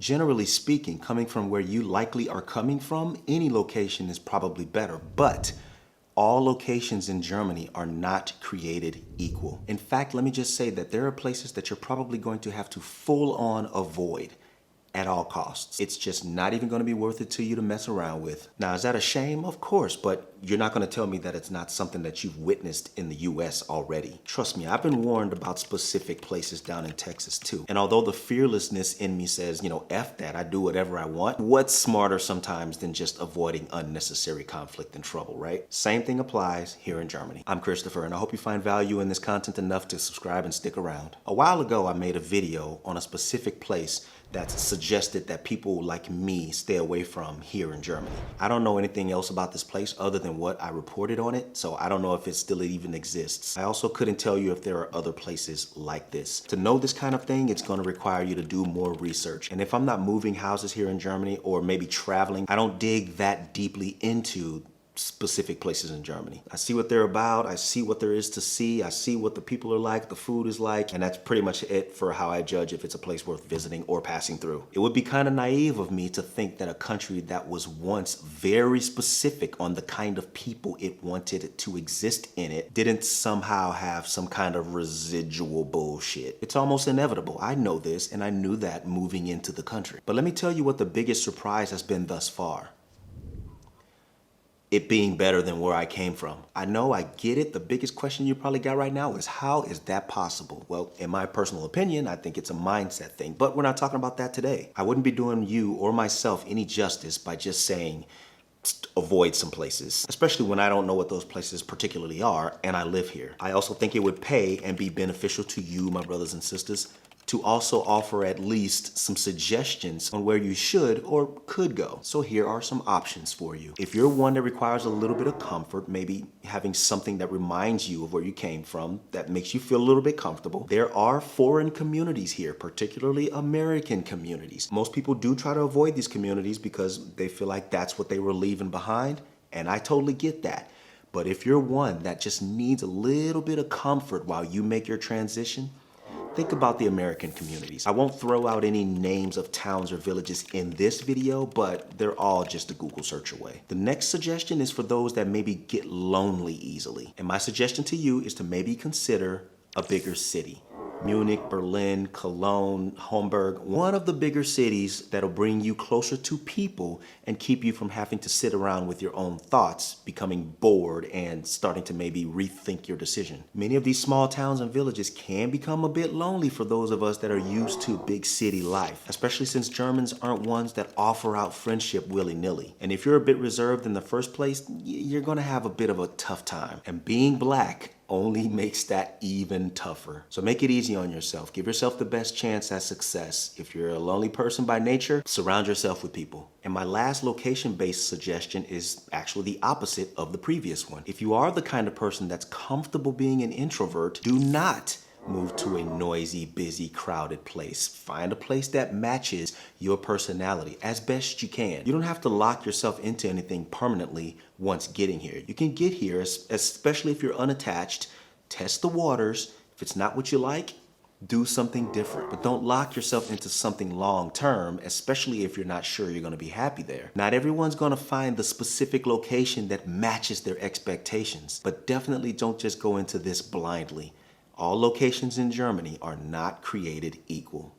Generally speaking, coming from where you likely are coming from, any location is probably better, but all locations in Germany are not created equal. In fact, let me just say that there are places that you're probably going to have to full on avoid at all costs. It's just not even going to be worth it to you to mess around with. Now, is that a shame? Of course, but you're not going to tell me that it's not something that you've witnessed in the US already. Trust me, I've been warned about specific places down in Texas too. And although the fearlessness in me says, F that, I do whatever I want, what's smarter sometimes than just avoiding unnecessary conflict and trouble, right? Same thing applies here in Germany. I'm Christopher, and I hope you find value in this content enough to subscribe and stick around. A while ago, I made a video on a specific place that's suggested that people like me stay away from here in Germany. I don't know anything else about this place other than what I reported on it, so I don't know if it still even exists. I also couldn't tell you if there are other places like this. To know this kind of thing, it's gonna require you to do more research. And if I'm not moving houses here in Germany or maybe traveling, I don't dig that deeply into specific places in Germany. I see what they're about, I see what there is to see, I see what the people are like, the food is like, and that's pretty much it for how I judge if it's a place worth visiting or passing through. It would be kind of naive of me to think that a country that was once very specific on the kind of people it wanted to exist in it didn't somehow have some kind of residual bullshit. It's almost inevitable. I know this, and I knew that moving into the country. But let me tell you what the biggest surprise has been thus far. It being better than where I came from. I know, I get it. The biggest question you probably got right now is, how is that possible? Well, in my personal opinion, I think it's a mindset thing, but we're not talking about that today. I wouldn't be doing you or myself any justice by just saying, avoid some places, especially when I don't know what those places particularly are and I live here. I also think it would pay and be beneficial to you, my brothers and sisters, to also offer at least some suggestions on where you should or could go. So here are some options for you. If you're one that requires a little bit of comfort, maybe having something that reminds you of where you came from, that makes you feel a little bit comfortable, there are foreign communities here, particularly American communities. Most people do try to avoid these communities because they feel like that's what they were leaving behind, and I totally get that. But if you're one that just needs a little bit of comfort while you make your transition, think about the American communities. I won't throw out any names of towns or villages in this video, but they're all just a Google search away. The next suggestion is for those that maybe get lonely easily. And my suggestion to you is to maybe consider a bigger city. Munich, Berlin, Cologne, Hamburg, one of the bigger cities that'll bring you closer to people and keep you from having to sit around with your own thoughts, becoming bored and starting to maybe rethink your decision. Many of these small towns and villages can become a bit lonely for those of us that are used to big city life, especially since Germans aren't ones that offer out friendship willy-nilly. And if you're a bit reserved in the first place, you're gonna have a bit of a tough time. And being black only makes that even tougher. So make it easy on yourself. Give yourself the best chance at success. If you're a lonely person by nature, surround yourself with people. And my last location-based suggestion is actually the opposite of the previous one. If you are the kind of person that's comfortable being an introvert, do not move to a noisy, busy, crowded place. Find a place that matches your personality as best you can. You don't have to lock yourself into anything permanently once getting here. You can get here, especially if you're unattached, test the waters. If it's not what you like, do something different. But don't lock yourself into something long term, especially if you're not sure you're gonna be happy there. Not everyone's gonna find the specific location that matches their expectations, but definitely don't just go into this blindly. All locations in Germany are not created equal.